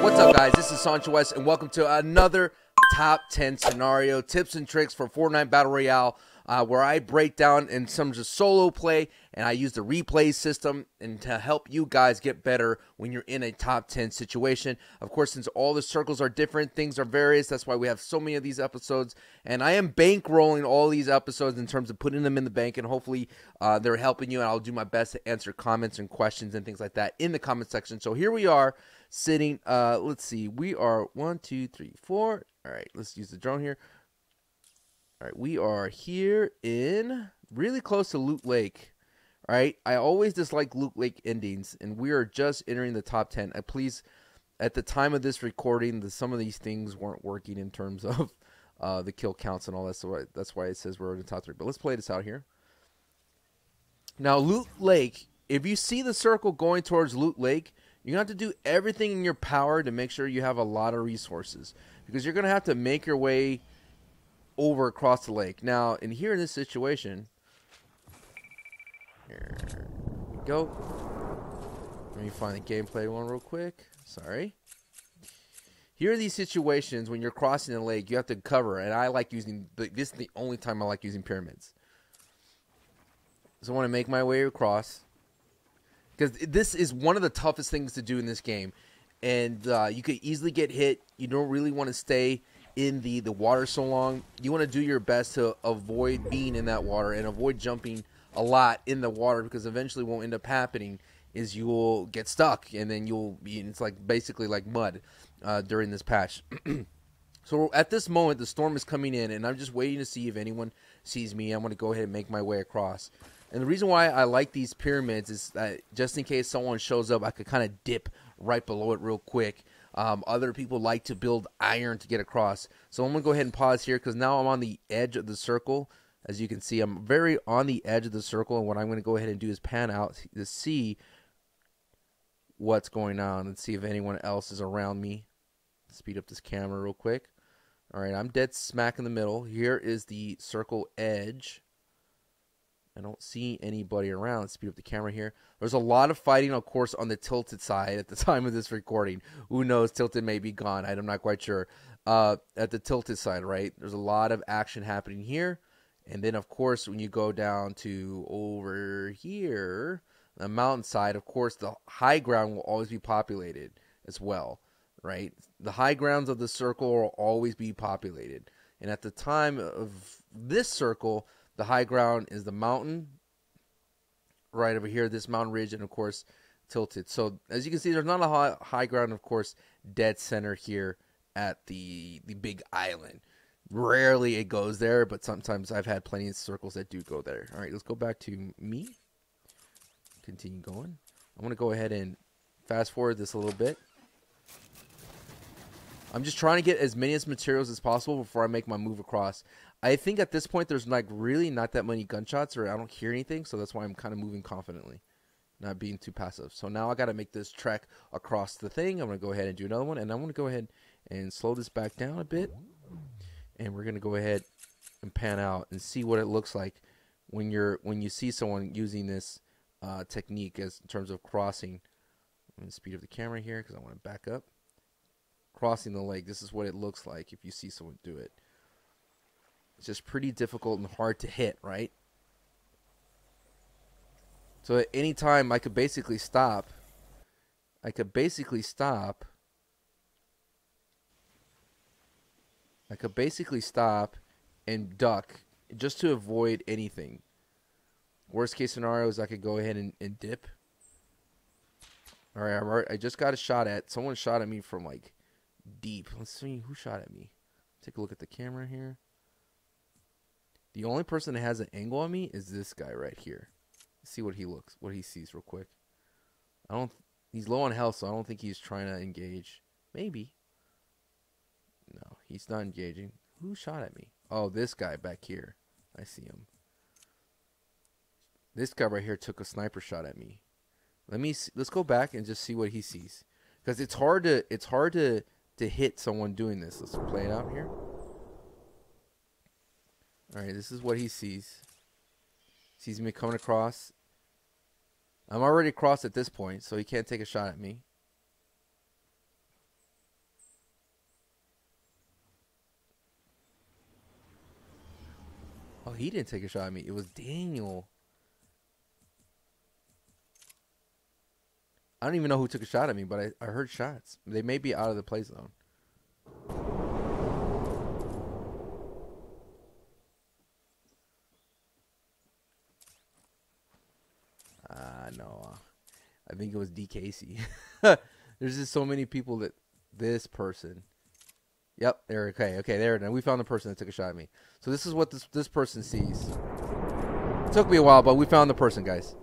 What's up, guys? This is SanchoWest, and welcome to another top 10 scenario tips and tricks for Fortnite Battle Royale, where I break down in some just solo play, and I use the replay system and to help you guys get better when you're in a top 10 situation. Of course, since all the circles are different, things are various. That's why we have so many of these episodes, and I am bankrolling all these episodes in terms of putting them in the bank, and hopefully they're helping you, and I'll do my best to answer comments and questions and things like that in the comment section. So here we are. Sitting, let's see, we are 1, 2, 3, 4. All right, let's use the drone here. All right, we are here in really close to Loot Lake. All right, I always dislike Loot Lake endings, and we are just entering the top 10. Please, at the time of this recording, some of these things weren't working in terms of the kill counts and all that. So that's why it says we're in the top 3. But let's play this out here. Now, Loot Lake, if you see the circle going towards Loot Lake, you're going to have to do everything in your power to make sure you have a lot of resources, because you're going to have to make your way over across the lake. Now, in this situation, here we go. Let me find the gameplay one real quick. Sorry. Here are these situations when you're crossing the lake, you have to cover, and I like using, this is the only time I like using pyramids. So I want to make my way across, because this is one of the toughest things to do in this game. And you could easily get hit. You don't really want to stay in the water so long. You want to do your best to avoid being in that water and avoid jumping a lot in the water, because eventually what will end up happening is you will get stuck, and then you'll be, it's like basically like mud during this patch. So at this moment, the storm is coming in, and I'm just waiting to see if anyone sees me. I'm going to go ahead and make my way across. And the reason why I like these pyramids is that just in case someone shows up, I could kind of dip right below it real quick. Other people like to build iron to get across. So I'm going to go ahead and pause here, because now I'm on the edge of the circle. As you can see, I'm very on the edge of the circle. And what I'm going to go ahead and do is pan out to see what's going on and see if anyone else is around me. Speed up this camera real quick. All right, I'm dead smack in the middle. Here is the circle edge. I don't see anybody around. Let's speed up the camera here. There's a lot of fighting, of course, on the Tilted side at the time of this recording. Who knows? Tilted may be gone. I'm not quite sure. At the Tilted side, right? There's a lot of action happening here. And then, of course, when you go down to over here, the mountainside, of course, the high ground will always be populated as well, right? The high grounds of the circle will always be populated. And at the time of this circle, the high ground is the mountain right over here, this mountain ridge, and of course Tilted. So as you can see, there's not a high ground, of course, dead center here at the big island. Rarely it goes there, but sometimes I've had plenty of circles that do go there. All right, let's go back to me. Continue going. I'm going to go ahead and fast forward this a little bit. I'm just trying to get as many materials as possible before I make my move across. I think at this point there's like really not that many gunshots, or I don't hear anything, so that's why I'm kind of moving confidently, not being too passive. So now I got to make this trek across the thing. I'm going to go ahead and do another one, and I'm going to go ahead and slow this back down a bit, and we're going to go ahead and pan out and see what it looks like when you see someone using this technique as in terms of crossing. I'm going to speed up the camera here because I want to back up. Crossing the lake, this is what it looks like if you see someone do it. It's just pretty difficult and hard to hit, right? So at any time, I could basically stop. I could basically stop and duck just to avoid anything. Worst case scenario is I could go ahead and dip. All right, I just got a shot at. Someone shot at me from like deep. Let's see who shot at me. Take a look at the camera here. The only person that has an angle on me is this guy right here. Let's see what he sees real quick. He's low on health, so I don't think he's trying to engage. Maybe. No, he's not engaging. Who shot at me? Oh, this guy back here. I see him. This guy right here took a sniper shot at me. Let's go back and just see what he sees, because it's hard to hit someone doing this. Let's play it out here. All right, this is what he sees. Sees me coming across. I'm already across at this point, so he can't take a shot at me. Oh, he didn't take a shot at me. It was Daniel. I don't even know who took a shot at me, but I heard shots. They may be out of the play zone. No. I think it was D. Casey. There's just so many people that this person. Yep, there. Okay, there. Now we found the person that took a shot at me. So this is what this person sees. It took me a while, but we found the person, guys.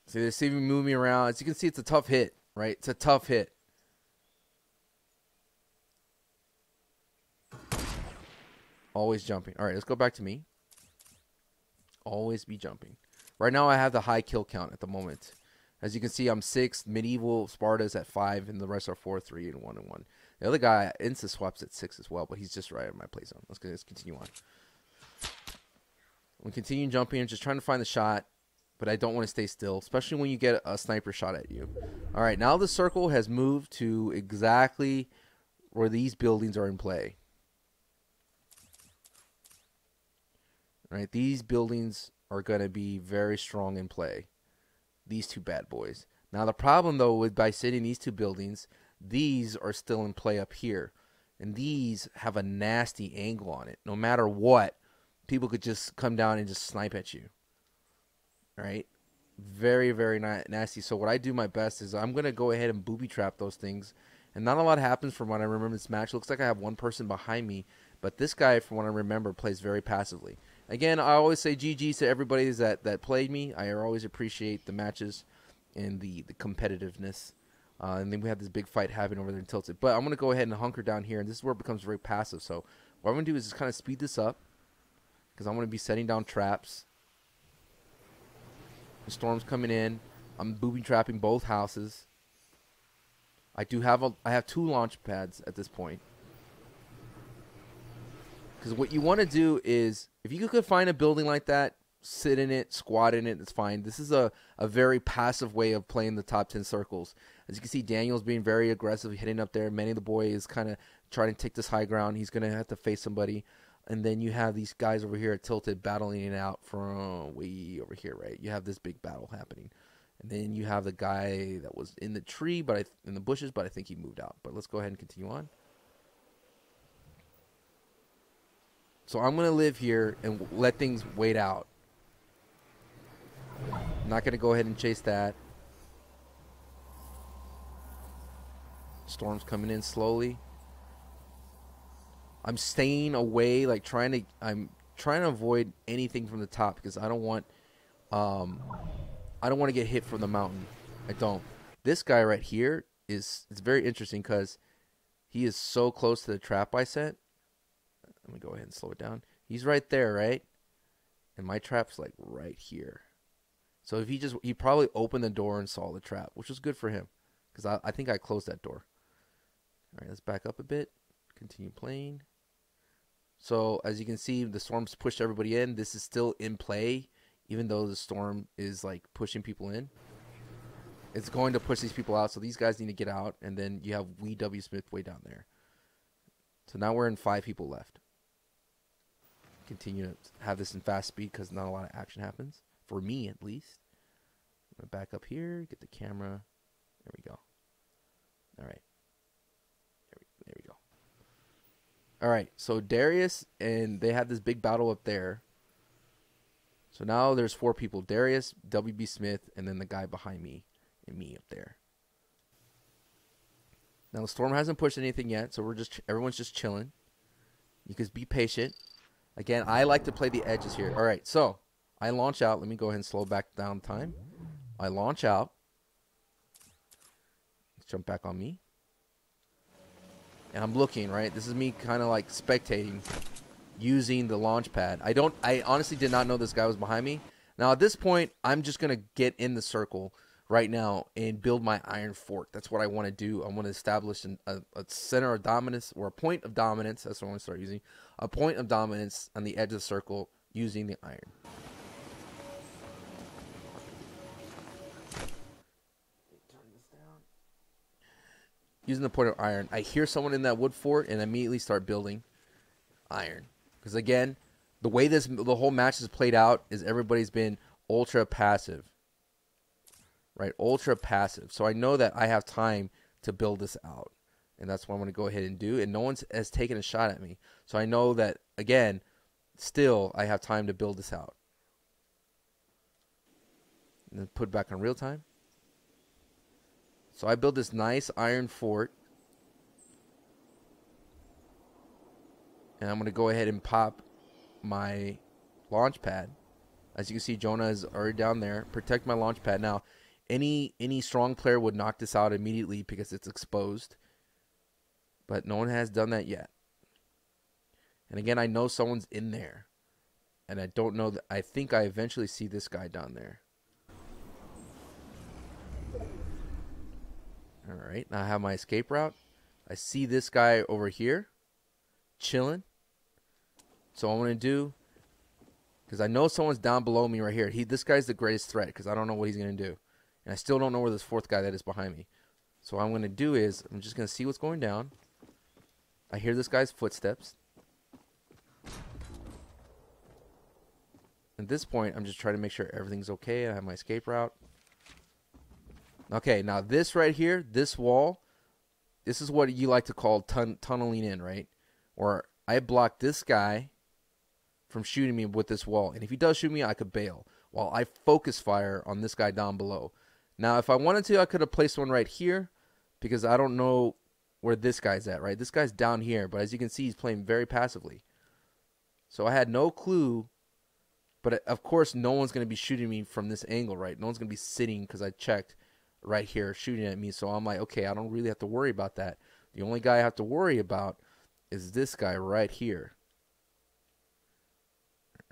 See, they see me moving around. As you can see, it's a tough hit, right? It's a tough hit. Always jumping. All right, let's go back to me. Always be jumping. Right now, I have the high kill count at the moment. As you can see, I'm 6. Medieval Sparta's at 5, and the rest are 4, 3, and 1, and 1. The other guy, Insta Swap's at 6 as well, but he's just right at my play zone. Let's continue on. We continue jumping, just trying to find the shot, but I don't want to stay still, especially when you get a sniper shot at you. All right, now the circle has moved to exactly where these buildings are in play. All right, these buildings are going to be very strong in play. These two bad boys. Now the problem though with by sitting these two buildings, these are still in play up here. And these have a nasty angle on it. No matter what, people could just come down and just snipe at you. All right? Very, very nasty. So what I do my best is I'm going to go ahead and booby trap those things. And not a lot happens from what I remember this match. It looks like I have one person behind me. But this guy, from what I remember, plays very passively. Again, I always say GG's to everybody that played me. I always appreciate the matches and the competitiveness. And then we had this big fight happening over there in Tilted. But I'm going to go ahead and hunker down here. And this is where it becomes very passive. So what I'm going to do is just kind of speed this up. Because I'm going to be setting down traps. The storm's coming in. I'm booby trapping both houses. I have 2 launch pads at this point. Because what you want to do is, if you could find a building like that, sit in it, squat in it, it's fine. This is a very passive way of playing the top 10 circles. As you can see, Daniel's being very aggressive, hitting up there. Manny the boy is kind of trying to take this high ground. He's going to have to face somebody. And then you have these guys over here at Tilted battling it out from way over here, right? You have this big battle happening. And then you have the guy that was in the tree, but in the bushes, but I think he moved out. But let's go ahead and continue on. So I'm going to live here and let things wait out. I'm not going to go ahead and chase that. Storm's coming in slowly. I'm staying away, like I'm trying to avoid anything from the top because I don't want to get hit from the mountain. I don't. This guy right here it's very interesting because he is so close to the trap I set. Let me go ahead and slow it down. He's right there, right? And my trap's like right here. So if he probably opened the door and saw the trap, which was good for him because I think I closed that door. All right, let's back up a bit. Continue playing. So as you can see, the storm's pushed everybody in. This is still in play, even though the storm is like pushing people in. It's going to push these people out, so these guys need to get out. And then you have W. Smith way down there. So now we're in 5 people left. Continue to have this in fast speed because not a lot of action happens. For me, at least. I'm going to back up here, get the camera. There we go. All right. There we go. All right, so Darius, and they had this big battle up there. So now there's 4 people. Darius, WB Smith, and then the guy behind me and me up there. Now the storm hasn't pushed anything yet, so everyone's just chilling. You can be patient. Again, I like to play the edges here. All right, so I launch out. Let me go ahead and slow back down time. I launch out. Let's jump back on me. And I'm looking, right? This is me kind of like spectating using the launch pad. I honestly did not know this guy was behind me. Now at this point, I'm just going to get in the circle right now and build my iron fort. That's what I want to do. I want to establish a center of dominance or a point of dominance. That's what I want to start using. A point of dominance on the edge of the circle using the iron. Using the point of iron. I hear someone in that wood fort and immediately start building iron. Because again, the way the whole match has played out is everybody's been ultra passive. Right? Ultra passive. So I know that I have time to build this out. And that's what I'm going to go ahead and do. And no one has taken a shot at me. So I know that, again, still I have time to build this out. And then put back on real time. So I built this nice iron fort. And I'm going to go ahead and pop my launch pad. As you can see, Jonah is already down there. Protect my launch pad. Now, any strong player would knock this out immediately because it's exposed. But no one has done that yet. And again, I know someone's in there. And I don't know that. I think I eventually see this guy down there. Alright, now I have my escape route. I see this guy over here. Chilling. So what I'm going to do, because I know someone's down below me right here. This guy's the greatest threat because I don't know what he's going to do. And I still don't know where this fourth guy that is behind me. So what I'm going to do is, I'm just going to see what's going down. I hear this guy's footsteps. At this point, I'm just trying to make sure everything's okay. I have my escape route. Okay, now this right here, this wall, this is what you like to call tunneling in, right? Or I block this guy from shooting me with this wall. And if he does shoot me, I could bail while I focus fire on this guy down below. Now, if I wanted to, I could have placed one right here because I don't know where this guy's at, right? This guy's down here, but as you can see, he's playing very passively. So I had no clue, but of course, no one's going to be shooting me from this angle, right? No one's going to be sitting because I checked right here shooting at me. So I'm like, okay, I don't really have to worry about that. The only guy I have to worry about is this guy right here.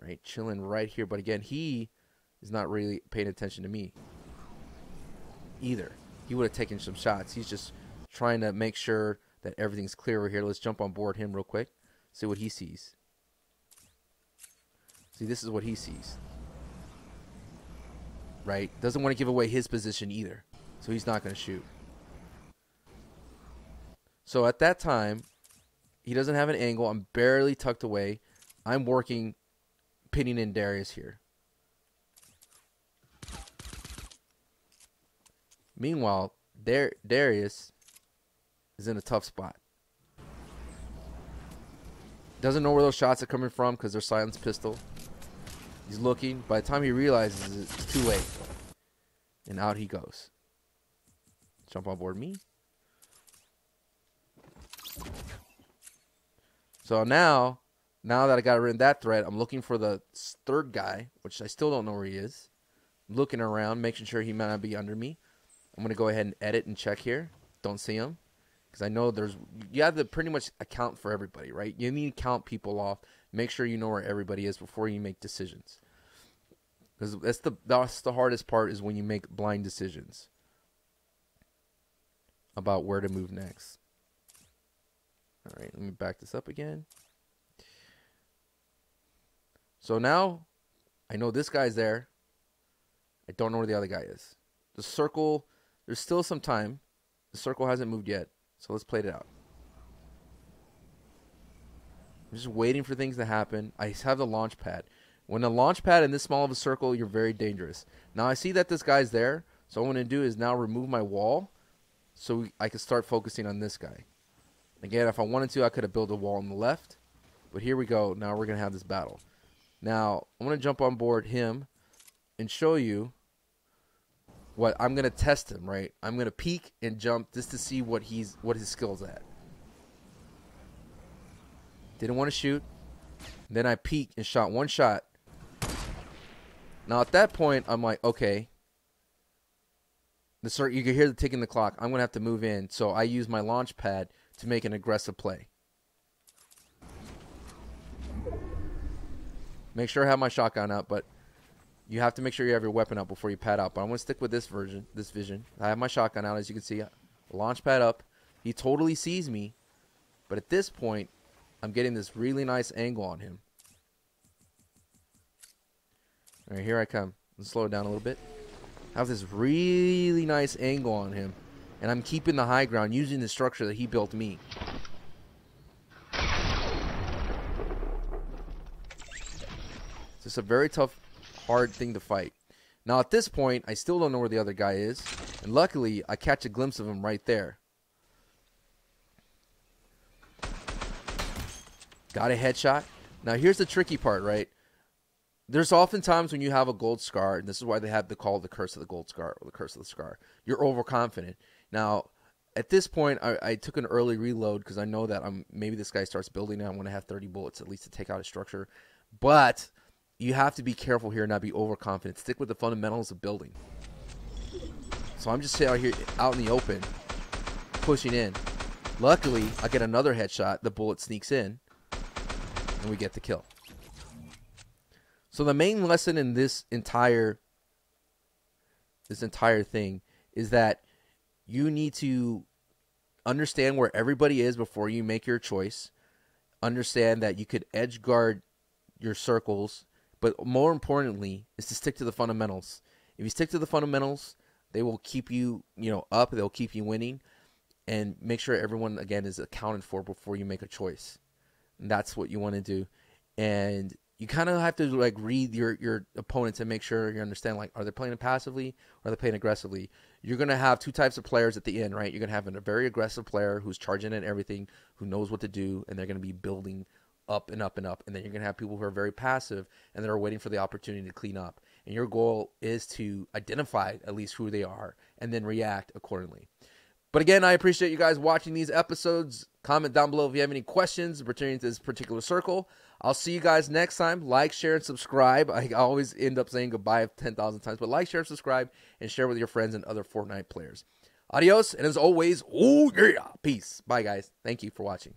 All right, chilling right here. But again, he is not really paying attention to me either. He would have taken some shots. He's just trying to make sure that everything's clear over here. Let's jump on board him real quick. See what he sees. See, this is what he sees. Right? Doesn't want to give away his position either. So he's not going to shoot. So at that time, he doesn't have an angle. I'm barely tucked away. I'm working, pinning in Darius here. Meanwhile, Darius is in a tough spot. Doesn't know where those shots are coming from because they're silenced pistol. He's looking. By the time he realizes it's too late. And out he goes. Jump on board me. So now that I got rid of that threat, I'm looking for the third guy, which I still don't know where he is. I'm looking around, making sure he might not be under me. I'm going to go ahead and edit and check here. Don't see him. Because I know you have to pretty much account for everybody, right? You need to count people off. Make sure you know where everybody is before you make decisions. Because that's the hardest part is when you make blind decisions about where to move next. All right, let me back this up again. So now I know this guy's there. I don't know where the other guy is. The circle, there's still some time. The circle hasn't moved yet. So let's play it out. I'm just waiting for things to happen. I have the launch pad. When a launch pad in this small of a circle, you're very dangerous. Now I see that this guy's there. So what I'm going to do is now remove my wall so I can start focusing on this guy. Again, if I wanted to, I could have built a wall on the left. But here we go. Now we're going to have this battle. Now, I'm going to jump on board him and show you what I'm going to test him, right? I'm going to peek and jump just to see what his skill's at. Didn't want to shoot. Then I peeked and shot one shot. Now, at that point, I'm like, okay. You can hear the ticking the clock. I'm going to have to move in. So I use my launch pad to make an aggressive play. Make sure I have my shotgun out, but you have to make sure you have your weapon up before you pad out. But I'm going to stick with this vision. I have my shotgun out, as you can see. Launch pad up. He totally sees me. But at this point, I'm getting this really nice angle on him. All right, here I come. Let's slow it down a little bit. I have this really nice angle on him. And I'm keeping the high ground using the structure that he built me. It's just a very tough, hard thing to fight. Now, at this point, I still don't know where the other guy is. And luckily, I catch a glimpse of him right there. Got a headshot. Now, here's the tricky part, right? There's oftentimes when you have a gold scar, and this is why they have the call the curse of the gold scar or the curse of the scar. You're overconfident. Now, at this point, I took an early reload because I know that maybe this guy starts building now. I'm going to have 30 bullets at least to take out a structure. But you have to be careful here and not be overconfident. Stick with the fundamentals of building. So I'm just out here out in the open, pushing in. Luckily, I get another headshot. The bullet sneaks in, and we get the kill. So the main lesson in this entire thing is that you need to understand where everybody is before you make your choice. Understand that you could edge guard your circles, but more importantly is to stick to the fundamentals. If you stick to the fundamentals, they will keep you, up. They'll keep you winning, and make sure everyone again is accounted for before you make a choice. And that's what you want to do, and you kind of have to read your opponents and make sure you understand are they playing passively or are they playing aggressively. You're going to have two types of players at the end, right? You're going to have a very aggressive player who's charging at everything, who knows what to do, and they're going to be building up and up and up. And then you're going to have people who are very passive and that are waiting for the opportunity to clean up. And your goal is to identify at least who they are and then react accordingly. But again, I appreciate you guys watching these episodes. Comment down below if you have any questions pertaining to this particular circle. I'll see you guys next time. Like, share, and subscribe. I always end up saying goodbye 10,000 times. But like, share, subscribe, and share with your friends and other Fortnite players. Adios, and as always, oh yeah, peace. Bye, guys. Thank you for watching.